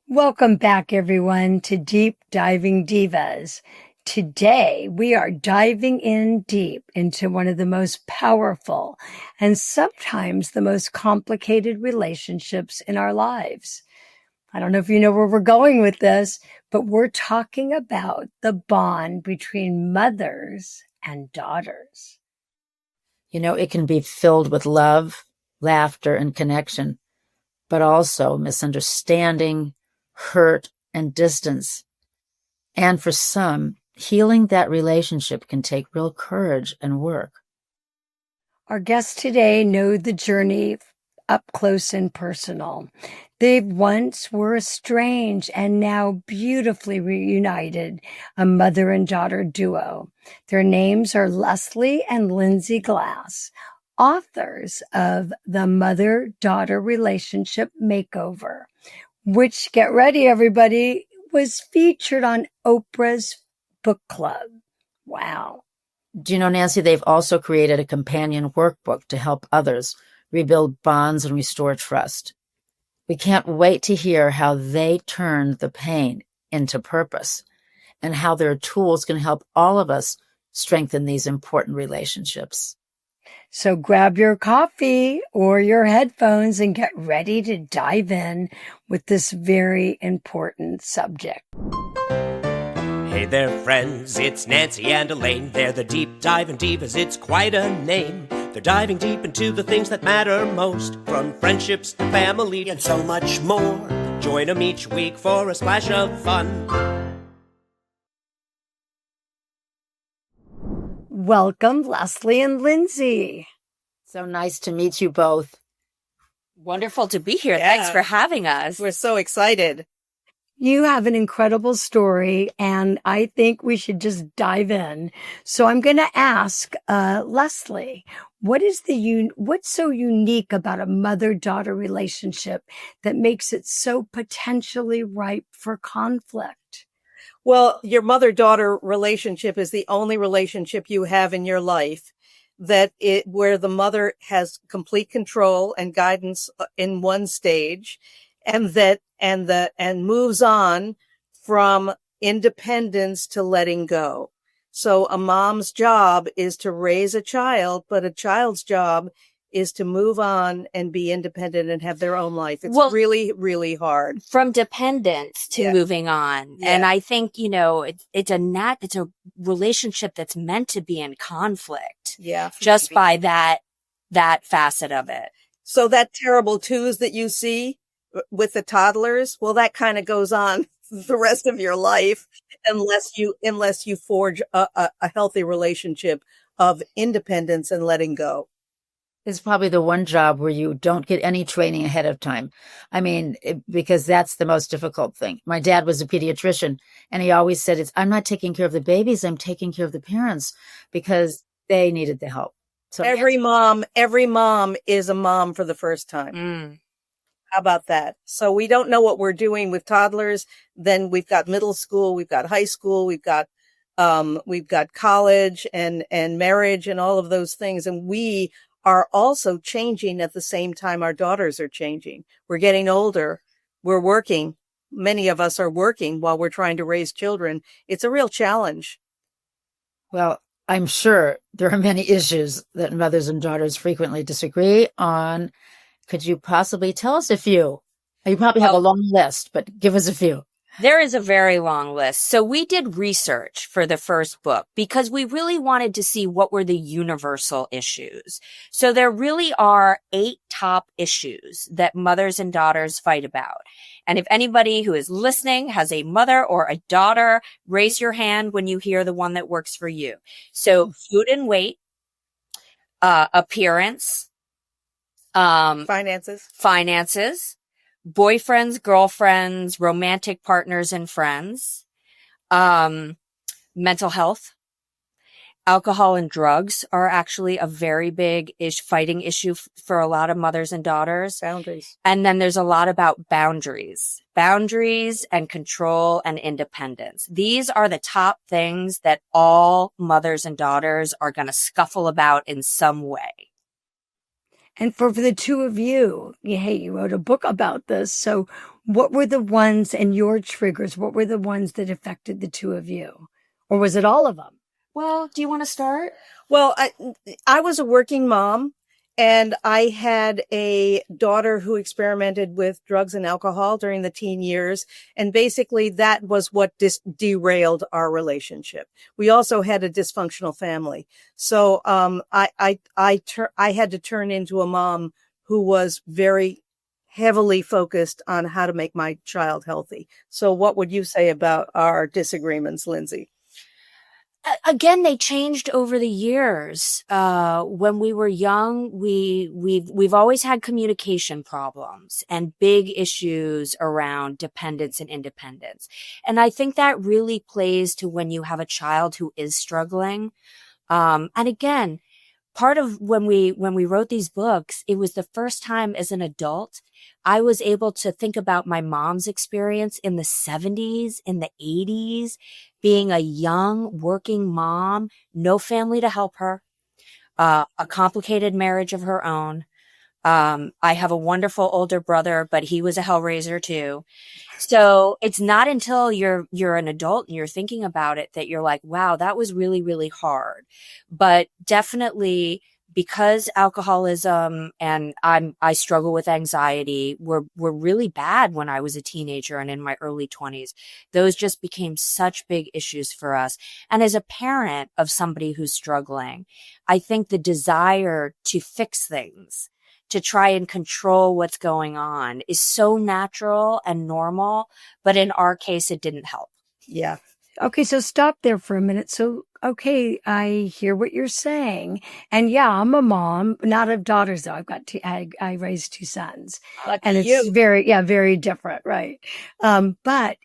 Welcome back, everyone, to Deep Diving Divas. Today, we are diving in deep into one of the most powerful and sometimes the most complicated relationships in our lives. I don't know if you know where we're going with this, but we're talking about the bond between mothers and daughters. You know, it can be filled with love, laughter, and connection, but also misunderstanding, hurt, and distance. And for some, healing that relationship can take real courage and work. Our guests today know the journey up close and personal. They once were estranged and now beautifully reunited, a mother and daughter duo. Their names are Leslie and Lindsey Glass, authors of The Mother-Daughter Relationship Makeover, which, get ready, everybody, was featured on Oprah's book club. Wow. Do you know, Nancy, they've also created a companion workbook to help others rebuild bonds and restore trust. We can't wait to hear how they turned the pain into purpose and how their tools can help all of us strengthen these important relationships. So grab your coffee or your headphones and get ready to dive in with this very important subject. Hey there, friends, it's Nancy and Elaine. They're the Deep Diving Divas, it's quite a name. They're diving deep into the things that matter most, from friendships to family and so much more. Join them each week for a splash of fun. Welcome, Leslie and Lindsey. So nice to meet you both. Wonderful to be here. Yeah. Thanks for having us. We're so excited. You have an incredible story, and I think we should just dive in. So I'm going to ask Leslie, what's so unique about a mother-daughter relationship that makes it so potentially ripe for conflict? Well, your mother-daughter relationship is the only relationship you have in your life where the mother has complete control and guidance in one stage, and moves on from independence to letting go. So a mom's job is to raise a child, but a child's job is to move on and be independent and have their own life. It's really, really hard. From dependence to moving on. Yeah. And I think, it's a relationship that's meant to be in conflict. Yeah. Just by that facet of it. So that terrible twos that you see with the toddlers, well, that kind of goes on the rest of your life unless you forge a healthy relationship of independence and letting go. It's probably the one job where you don't get any training ahead of time. I mean, because that's the most difficult thing. My dad was a pediatrician, and he always said, I'm not taking care of the babies, I'm taking care of the parents, because they needed the help. So every mom is a mom for the first time. Mm. How about that? So we don't know what we're doing with toddlers. Then we've got middle school, we've got high school, we've got college and marriage and all of those things. And we are also changing at the same time our daughters are changing. We're getting older. We're working. Many of us are working while we're trying to raise children. It's a real challenge. Well, I'm sure there are many issues that mothers and daughters frequently disagree on. Could you possibly tell us a few? You probably have a long list, but give us a few. There is a very long list. So we did research for the first book because we really wanted to see what were the universal issues. So there really are 8 top issues that mothers and daughters fight about. And if anybody who is listening has a mother or a daughter, raise your hand when you hear the one that works for you. So food and weight, appearance, finances, boyfriends, girlfriends, romantic partners and friends, mental health, alcohol and drugs are actually a very big fighting issue for a lot of mothers and daughters. Boundaries. And then there's a lot about boundaries and control and independence. These are the top things that all mothers and daughters are going to scuffle about in some way. And for the two of you, hey, you wrote a book about this. So what were the ones and your triggers? What were the ones that affected the two of you? Or was it all of them? Well, do you want to start? Well, I was a working mom, and I had a daughter who experimented with drugs and alcohol during the teen years. And basically that was what derailed our relationship. We also had a dysfunctional family. So, I had to turn into a mom who was very heavily focused on how to make my child healthy. So what would you say about our disagreements, Lindsey? Again, they changed over the years. When we were young, we've always had communication problems and big issues around dependence and independence. And I think that really plays to when you have a child who is struggling. And again, part of when we wrote these books, it was the first time as an adult I was able to think about my mom's experience in the 70s, in the 80s, being a young working mom, no family to help her, a complicated marriage of her own. I have a wonderful older brother, but he was a hellraiser too. So it's not until you're an adult and you're thinking about it that you're like, wow, that was really, really hard. But definitely because alcoholism and I struggle with anxiety were really bad when I was a teenager and in my early 20s. Those just became such big issues for us. And as a parent of somebody who's struggling, I think the desire to fix things, to try and control what's going on is so natural and normal. But in our case, it didn't help. Yeah. Okay, so stop there for a minute. So, okay, I hear what you're saying. And yeah, I'm a mom, not of daughters though. I've got I raised two sons. Lucky and it's you. very different, right? But,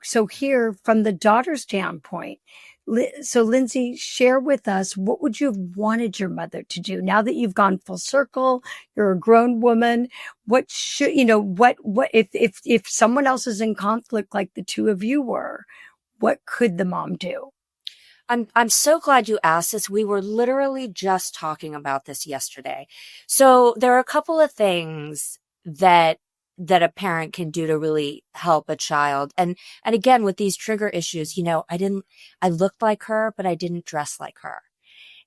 so here from the daughter standpoint, so Lindsey, share with us, what would you have wanted your mother to do now that you've gone full circle? You're a grown woman. What should, what if someone else is in conflict like the two of you were, what could the mom do? I'm so glad you asked this. We were literally just talking about this yesterday. So there are a couple of things that a parent can do to really help a child. And again, with these trigger issues, I looked like her, but I didn't dress like her.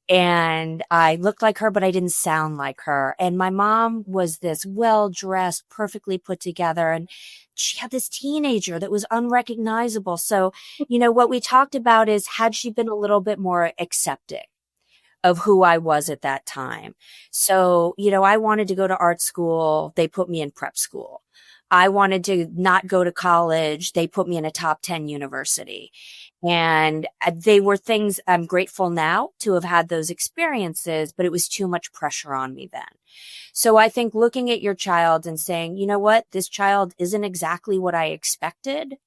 And I looked like her, but I didn't sound like her. And my mom was this well-dressed, perfectly put together. And she had this teenager that was unrecognizable. So, what we talked about is, had she been a little bit more accepting of who I was at that time. So, I wanted to go to art school. They put me in prep school. I wanted to not go to college. They put me in a top 10 university. And they were things I'm grateful now to have had those experiences, but it was too much pressure on me then. So I think looking at your child and saying, you know what, this child isn't exactly what I expected,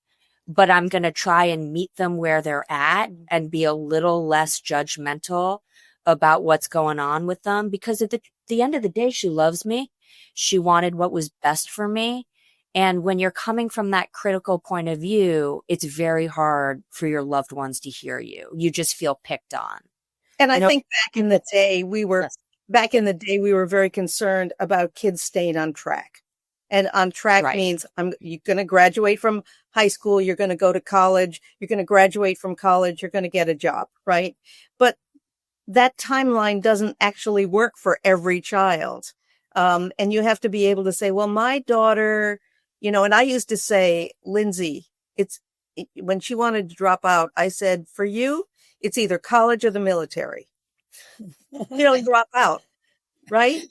but I'm going to try and meet them where they're at and be a little less judgmental about what's going on with them. Because at the end of the day, she loves me. She wanted what was best for me. And when you're coming from that critical point of view, it's very hard for your loved ones to hear you. You just feel picked on. And I think back in the day, we were very concerned about kids staying on track. And on track means you're going to graduate from high school. You're going to go to college. You're going to graduate from college. You're going to get a job, right? But that timeline doesn't actually work for every child. And you have to be able to say, well, my daughter, and I used to say, Lindsey, when she wanted to drop out, I said, for you, it's either college or the military. Drop out, right?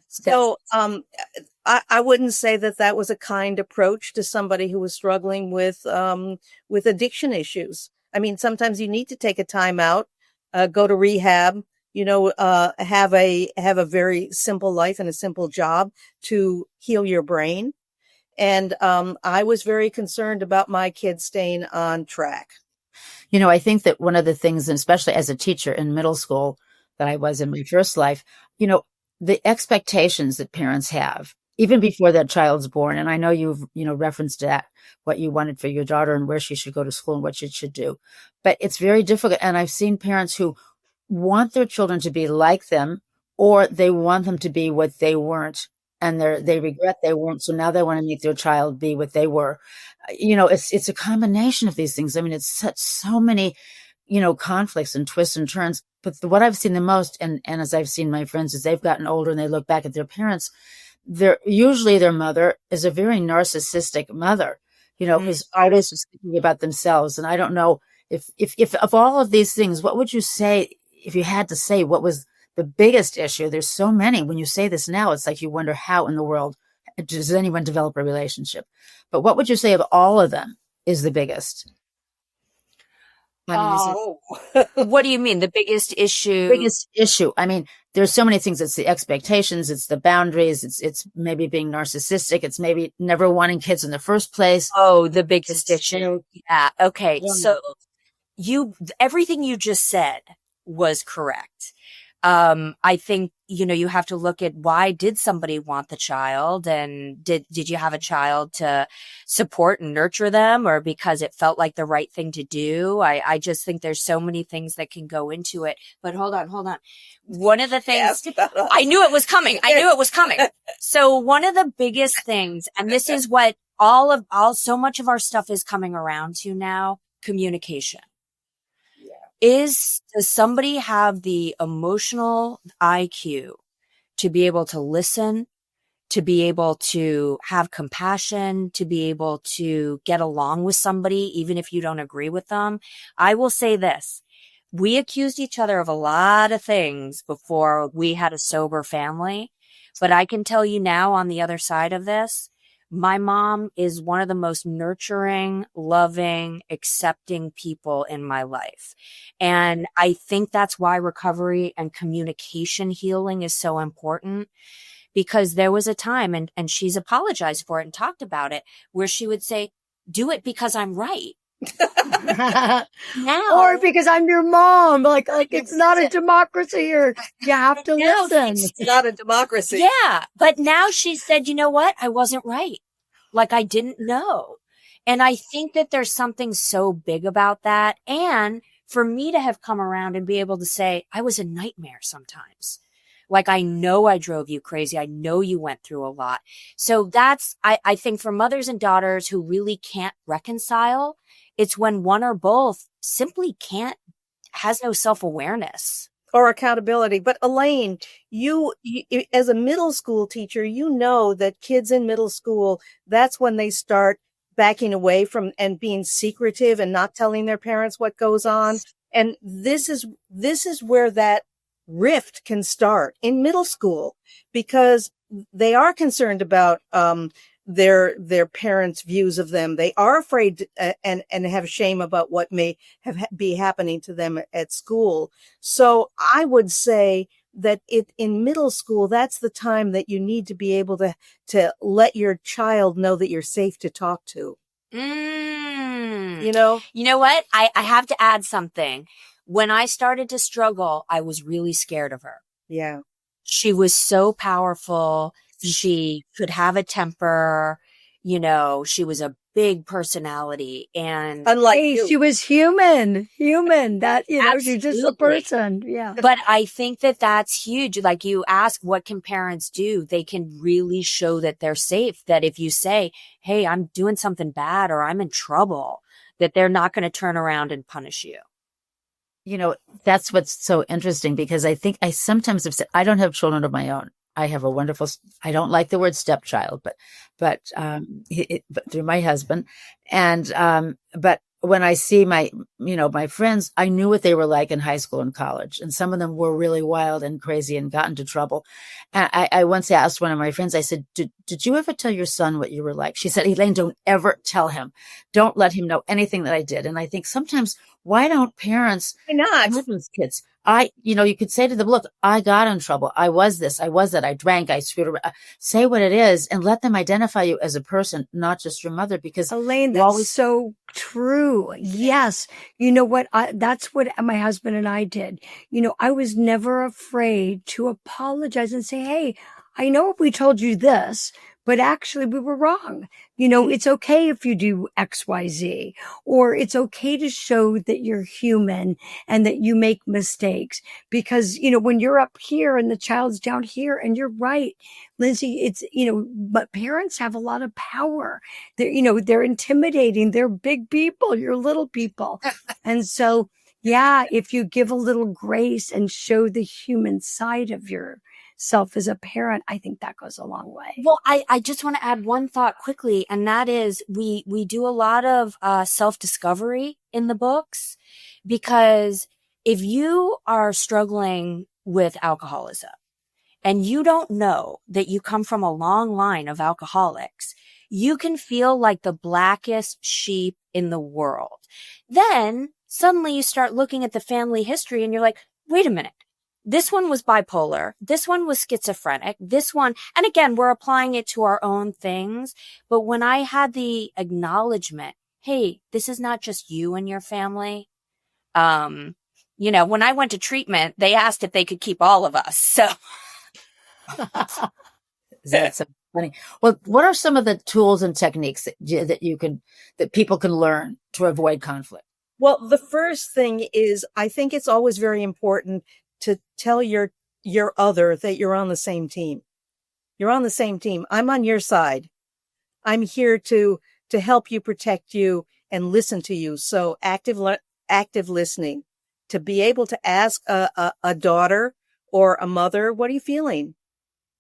So, I wouldn't say that was a kind approach to somebody who was struggling with addiction issues. I mean, sometimes you need to take a time out, go to rehab, have a very simple life and a simple job to heal your brain. And I was very concerned about my kids staying on track. I think that one of the things, and especially as a teacher in middle school that I was in my first life, the expectations that parents have, even before that child's born. And I know you've, referenced that, what you wanted for your daughter and where she should go to school and what she should do. But it's very difficult. And I've seen parents who want their children to be like them or they want them to be what they weren't. And they regret they weren't. So now they want to make their child be what they were. It's a combination of these things. I mean, it's so many, conflicts and twists and turns. But what I've seen the most, and as I've seen my friends, as they've gotten older and they look back at their parents, usually their mother is a very narcissistic mother, who's always just thinking about themselves. And I don't know if of all of these things, what would you say if you had to say what was the biggest issue? There's so many. When you say this now, it's like you wonder how in the world does anyone develop a relationship? But what would you say of all of them is the biggest? What do you mean? The biggest issue? Biggest issue. I mean, there's so many things. It's the expectations. It's the boundaries. It's maybe being narcissistic. It's maybe never wanting kids in the first place. Oh, the biggest issue. Yeah. Okay. Yeah. So everything you just said was correct. I think, you have to look at why did somebody want the child, and did you have a child to support and nurture them, or because it felt like the right thing to do? I just think there's so many things that can go into it. But hold on. One of the things I knew it was coming. So one of the biggest things, and this is what so much of our stuff is coming around to now, communication. Does somebody have the emotional IQ to be able to listen, to be able to have compassion, to be able to get along with somebody, even if you don't agree with them? I will say this. We accused each other of a lot of things before we had a sober family, but I can tell you now, on the other side of this, my mom is one of the most nurturing, loving, accepting people in my life. And I think that's why recovery and communication healing is so important, because there was a time, and she's apologized for it and talked about it, where she would say, do it because I'm right. Now, or because I'm your mom. Like it's not a democracy here. You have to listen. It's not a democracy. Yeah. But now she said, you know what? I wasn't right. Like I didn't know. And I think that there's something so big about that. And for me to have come around and be able to say, I was a nightmare sometimes. Like, I know I drove you crazy. I know you went through a lot. So that's, I think for mothers and daughters who really can't reconcile, it's when one or both simply has no self-awareness. Or accountability. But Elaine, you as a middle school teacher, you know that kids in middle school, that's when they start backing away from and being secretive and not telling their parents what goes on. And this is where that rift can start in middle school, because they are concerned about their parents' views of them. They are afraid and have shame about what may be happening to them at school. So I would say that in middle school, that's the time that you need to be able to let your child know that you're safe to talk to. You know what? I have to add something. When I started to struggle, I was really scared of her. Yeah. She was so powerful. She could have a temper. She was a big personality. And unlike you. She was human. That, she's just a person. Yeah. But I think that that's huge. Like you ask, what can parents do? They can really show that they're safe. That if you say, hey, I'm doing something bad or I'm in trouble, that they're not going to turn around and punish you. That's what's so interesting, because I think I sometimes have said, I don't have children of my own. I have a wonderful, I don't like the word stepchild, but through my husband. And, but when I see my friends, I knew what they were like in high school and college. And some of them were really wild and crazy and got into trouble. And I once asked one of my friends, I said, did you ever tell your son what you were like? She said, Elaine, don't ever tell him. Don't let him know anything that I did. And I think sometimes, why don't parents? Why not? Live with kids? You could say to them, look, I got in trouble. I was this, I was that. I drank, I screwed around. Say what it is and let them identify you as a person, not just your mother, because Elaine, that's so true. Yes. You know what? That's what my husband and I did. I was never afraid to apologize and say, hey, I know we told you this, but actually we were wrong. You know, it's okay if you do XYZ, or it's okay to show that you're human and that you make mistakes. Because, you know, when you're up here and the child's down here, and you're right, Lindsey, it's, you know, but parents have a lot of power. They're, you know, they're intimidating. They're big people. You're little people. And so, yeah, if you give a little grace and show the human side of yourself as a parent, I think that goes a long way. Well, I just want to add one thought quickly, and that is we do a lot of self-discovery in the books, because if you are struggling with alcoholism and you don't know that you come from a long line of alcoholics, you can feel like the blackest sheep in the world. Then suddenly you start looking at the family history and you're like, wait a minute. This one was bipolar. This one was schizophrenic. This one, and again, we're applying it to our own things. But when I had the acknowledgement, hey, this is not just you and your family. You know, when I went to treatment, they asked if they could keep all of us. So That's so funny. Well, what are some of the tools and techniques that people can learn to avoid conflict? Well, the first thing is, I think it's always very important to tell your other that you're on the same team. You're on the same team. I'm on your side. I'm here to help you, protect you, and listen to you. So active listening, to be able to ask a daughter or a mother, what are you feeling?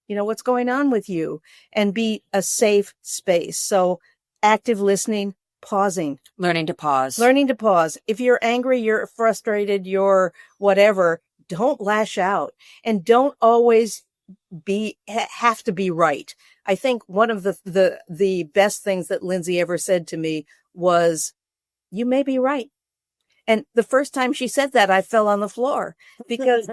You know, what's going on with you? And be a safe space. So active listening, pausing. learning to pause. If you're angry, you're frustrated, you're whatever, don't lash out, and don't always have to be right. I think one of the best things that Lindsey ever said to me was, you may be right. And the first time she said that, I fell on the floor, because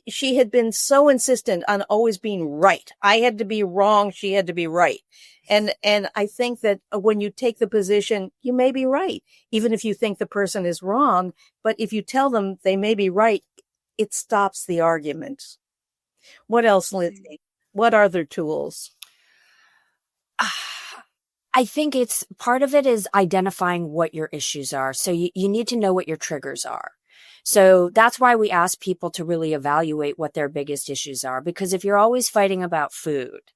she had been so insistent on always being right. I had to be wrong. She had to be right. And I think that when you take the position, you may be right, even if you think the person is wrong. But if you tell them they may be right, it stops the argument. What else, Lindsey? What are their tools? I think it's part of it is identifying what your issues are. So you need to know what your triggers are. So that's why we ask people to really evaluate what their biggest issues are. Because if you're always fighting about food,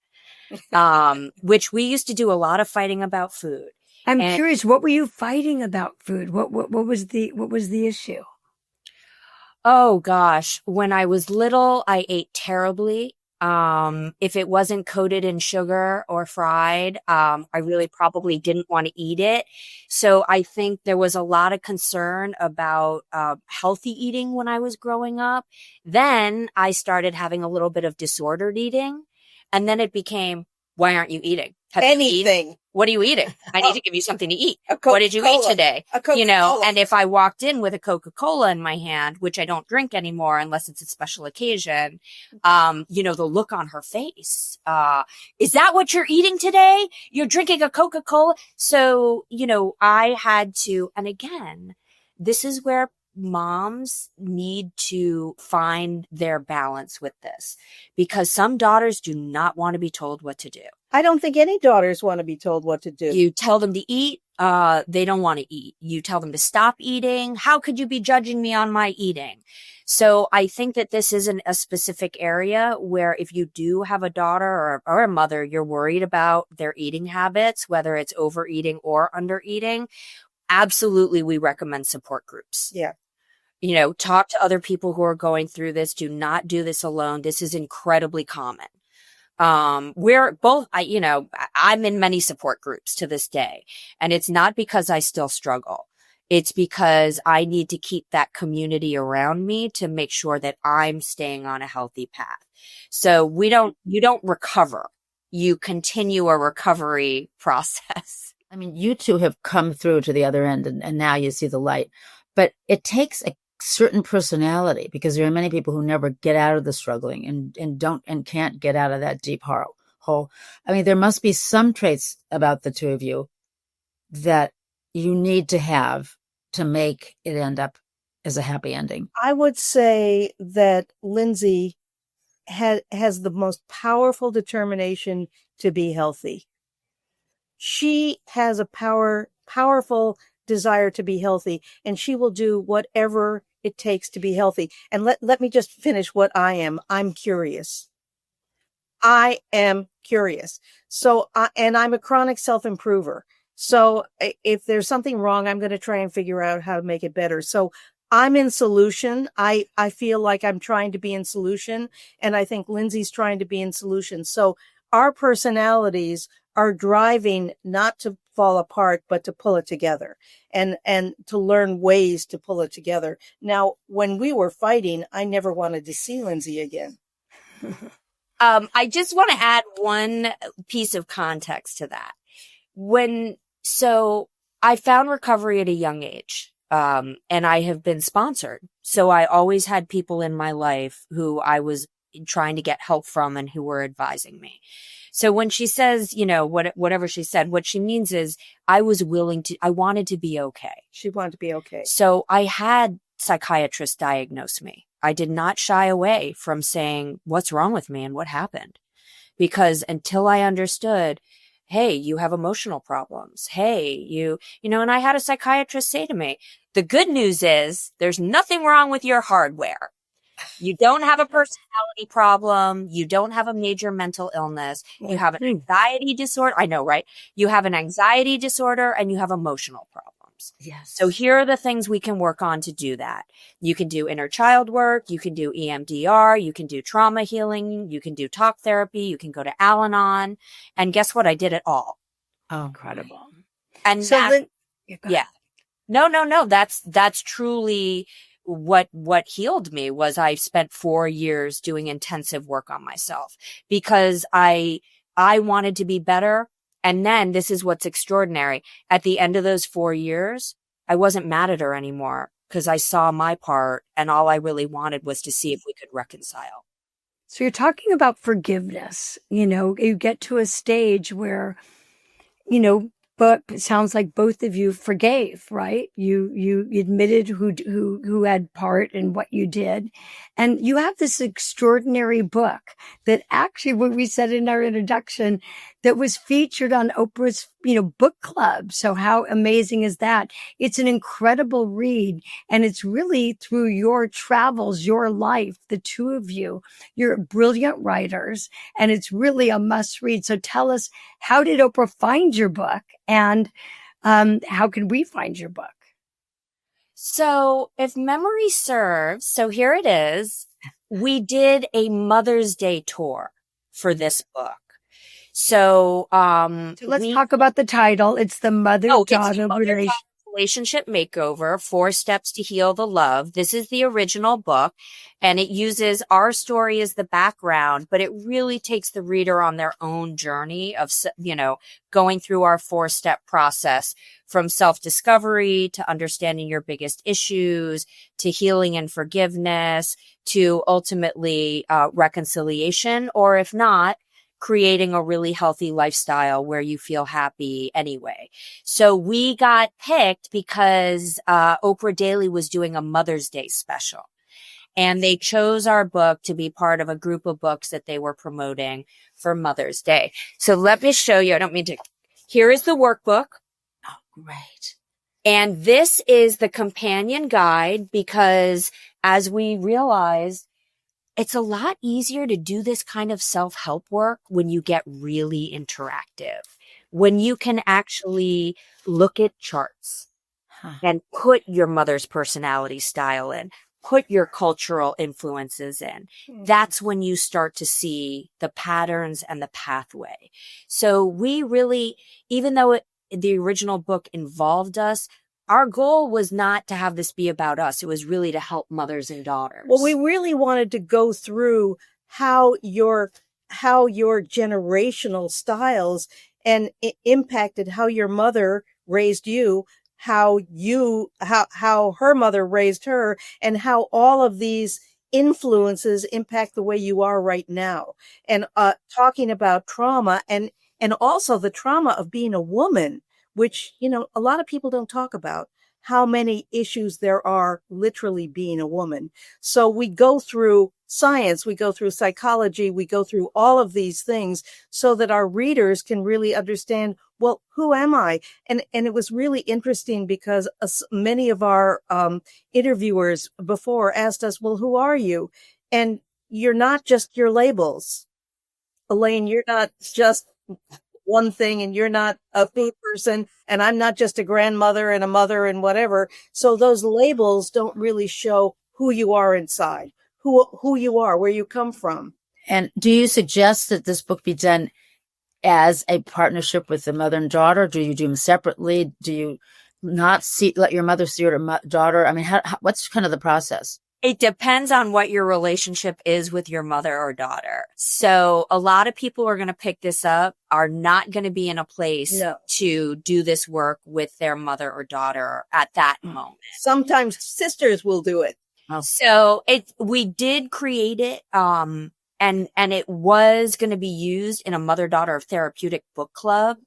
which we used to do a lot of fighting about food. I'm curious, what were you fighting about food? What was the issue? Oh gosh, when I was little, I ate terribly. If it wasn't coated in sugar or fried, I really probably didn't want to eat it. So I think there was a lot of concern about healthy eating when I was growing up. Then I started having a little bit of disordered eating. And then it became, why aren't you eating? Have you Anything. eaten? What are you eating? I need to give you something to eat. A What did you eat Coca-Cola. today? A Coca-Cola. You know, and if I walked in with a Coca-Cola in my hand, which I don't drink anymore unless it's a special occasion, you know, the look on her face, is that what you're eating today? You're drinking a Coca-Cola? So, you know, I had to, and again, this is where moms need to find their balance with this, because some daughters do not want to be told what to do. I don't think any daughters want to be told what to do. You tell them to eat, they don't want to eat. You tell them to stop eating. How could you be judging me on my eating? So I think that this isn't a specific area where if you do have a daughter or a mother, you're worried about their eating habits, whether it's overeating or undereating. Absolutely, we recommend support groups. Yeah. You know, talk to other people who are going through this. Do not do this alone. This is incredibly common. We're both, I'm in many support groups to this day, and it's not because I still struggle. It's because I need to keep that community around me to make sure that I'm staying on a healthy path. So you don't recover. You continue a recovery process. I mean, you two have come through to the other end, and now you see the light, but it takes a certain personality, because there are many people who never get out of the struggling and can't get out of that deep hole. I mean, there must be some traits about the two of you that you need to have to make it end up as a happy ending. I would say that Lindsey has the most powerful determination to be healthy. She has a powerful desire to be healthy, and she will do whatever it takes to be healthy. And let me just finish what I am. I'm curious. I am curious. So, and I'm a chronic self-improver. So if there's something wrong, I'm going to try and figure out how to make it better. So I'm in solution. I feel like I'm trying to be in solution, and I think Lindsey's trying to be in solution. So our personalities are driving not to fall apart, but to pull it together and to learn ways to pull it together. Now, when we were fighting, I never wanted to see Lindsey again. I just want to add one piece of context to that. So I found recovery at a young age. And I have been sponsored. So I always had people in my life who I was trying to get help from and who were advising me. So when she says, whatever she said, what she means is I wanted to be okay. She wanted to be okay. So I had psychiatrists diagnose me. I did not shy away from saying what's wrong with me and what happened, because until I understood, hey, you have emotional problems. Hey, and I had a psychiatrist say to me, the good news is there's nothing wrong with your hardware. You don't have a personality problem. You don't have a major mental illness. You have an anxiety disorder. I know, right? You have an anxiety disorder and you have emotional problems. Yes. So here are the things we can work on to do that. You can do inner child work. You can do EMDR. You can do trauma healing. You can do talk therapy. You can go to Al-Anon. And guess what? I did it all. Oh, incredible. And So yeah. No. That's truly what healed me was I spent 4 years doing intensive work on myself because I wanted to be better. And then this is what's extraordinary. At the end of those 4 years, I wasn't mad at her anymore because I saw my part and all I really wanted was to see if we could reconcile. So you're talking about forgiveness. You get to a stage where, but it sounds like both of you forgave, right? You admitted who had part in what you did. And you have this extraordinary book that actually, what we said in our introduction, that was featured on Oprah's, book club. So how amazing is that? It's an incredible read. And it's really through your travels, your life, the two of you, you're brilliant writers, and it's really a must read. So tell us, how did Oprah find your book? And how can we find your book? So if memory serves, so here it is. We did a Mother's Day tour for this book. So let's talk about the title. It's the Mother-Daughter Relationship Makeover, 4 Steps to Heal the Love. This is the original book, and it uses our story as the background, but it really takes the reader on their own journey of, going through our 4-step process from self-discovery to understanding your biggest issues, to healing and forgiveness, to ultimately reconciliation, or if not, creating a really healthy lifestyle where you feel happy anyway. So we got picked because Oprah Daily was doing a Mother's Day special. And they chose our book to be part of a group of books that they were promoting for Mother's Day. So let me show you. I don't mean to. Here is the workbook. Oh, great. And this is the companion guide because as we realized, it's a lot easier to do this kind of self-help work when you get really interactive, when you can actually look at charts and put your mother's personality style in, put your cultural influences in. That's when you start to see the patterns and the pathway. So we really, even though the original book involved us, our goal was not to have this be about us. It was really to help mothers and daughters. Well, we really wanted to go through how your generational styles and impacted how your mother raised you, how her mother raised her, and how all of these influences impact the way you are right now. And talking about trauma and also the trauma of being a woman, which, a lot of people don't talk about, how many issues there are literally being a woman. So we go through science, we go through psychology, we go through all of these things so that our readers can really understand, well, who am I? And it was really interesting because many of our interviewers before asked us, well, who are you? And you're not just your labels. Elaine, you're not just one thing, and you're not a food person, and I'm not just a grandmother and a mother and whatever. So those labels don't really show who you are inside, who you are, where you come from. And do you suggest that this book be done as a partnership with the mother and daughter? Do you do them separately? Do you not let your mother see your daughter? I mean, what's kind of the process? It depends on what your relationship is with your mother or daughter. So a lot of people who are going to pick this up are not going to be in a place to do this work with their mother or daughter at that moment. Sometimes sisters will do it. So we did create it, and it was going to be used in a mother-daughter therapeutic book club.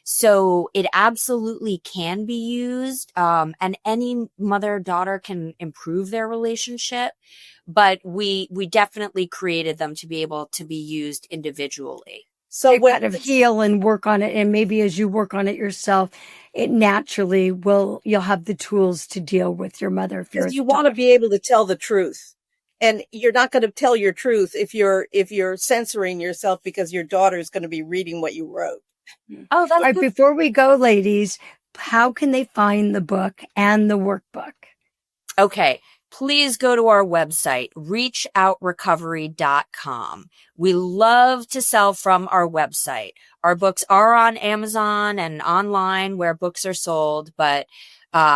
So it absolutely can be used, and any mother-daughter can improve their relationship, but we definitely created them to be able to be used individually. So you kind of heal and work on it, and maybe as you work on it yourself, it naturally you'll have the tools to deal with your mother. Because you want to be able to tell the truth. And you're not going to tell your truth if you're censoring yourself because your daughter is going to be reading what you wrote. Oh, that's all right. Before we go, ladies, how can they find the book and the workbook? Okay. Please go to our website, reachoutrecovery.com. We love to sell from our website. Our books are on Amazon and online where books are sold, but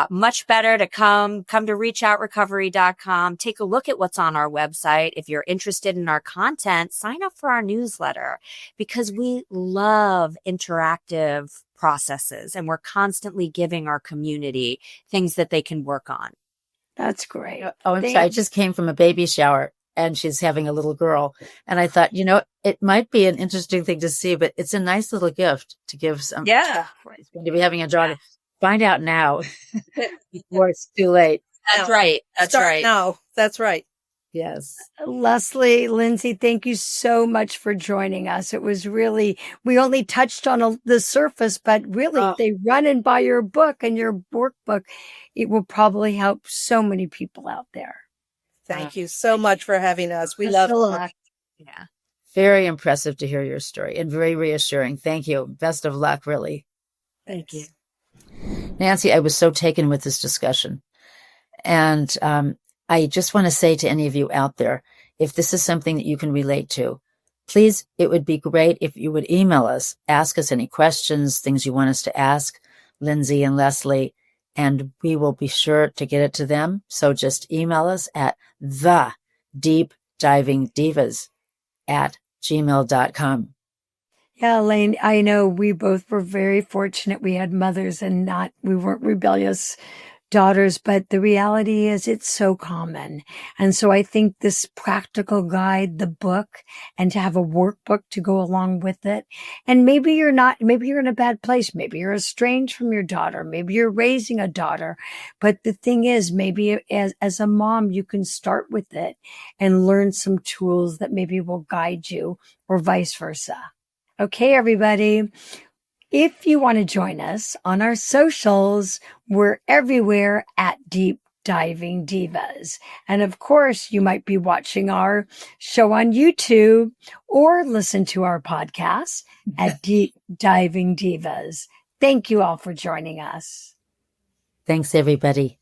much better to come to reachoutrecovery.com. Take a look at what's on our website. If you're interested in our content, sign up for our newsletter because we love interactive processes and we're constantly giving our community things that they can work on. That's great. Oh, I'm sorry. I just came from a baby shower and she's having a little girl. And I thought, it might be an interesting thing to see, but it's a nice little gift to give some. Yeah. It's going to be having a daughter. Find out now before it's too late. That's right. That's Start right. now. That's right. Yes. Leslie, Lindsey, thank you so much for joining us. It was really, we only touched on the surface, but really if they run and buy your book and your workbook, it will probably help so many people out there. Thank you so much for having us. We love it. Yeah. Very impressive to hear your story and very reassuring. Thank you. Best of luck, really. Thank you. Nancy, I was so taken with this discussion. And I just want to say to any of you out there, if this is something that you can relate to, please, it would be great if you would email us, ask us any questions, things you want us to ask Lindsey and Leslie, and we will be sure to get it to them. So just email us at thedeepdivingdivas@gmail.com. Yeah, Elaine, I know we both were very fortunate. We had mothers and we weren't rebellious daughters, but the reality is it's so common. And so I think this practical guide, the book, and to have a workbook to go along with it. And maybe you're in a bad place. Maybe you're estranged from your daughter. Maybe you're raising a daughter. But the thing is, maybe as a mom, you can start with it and learn some tools that maybe will guide you or vice versa. Okay, everybody. If you want to join us on our socials, we're everywhere at Deep Diving Divas. And of course, you might be watching our show on YouTube or listen to our podcast at Deep Diving Divas. Thank you all for joining us. Thanks, everybody.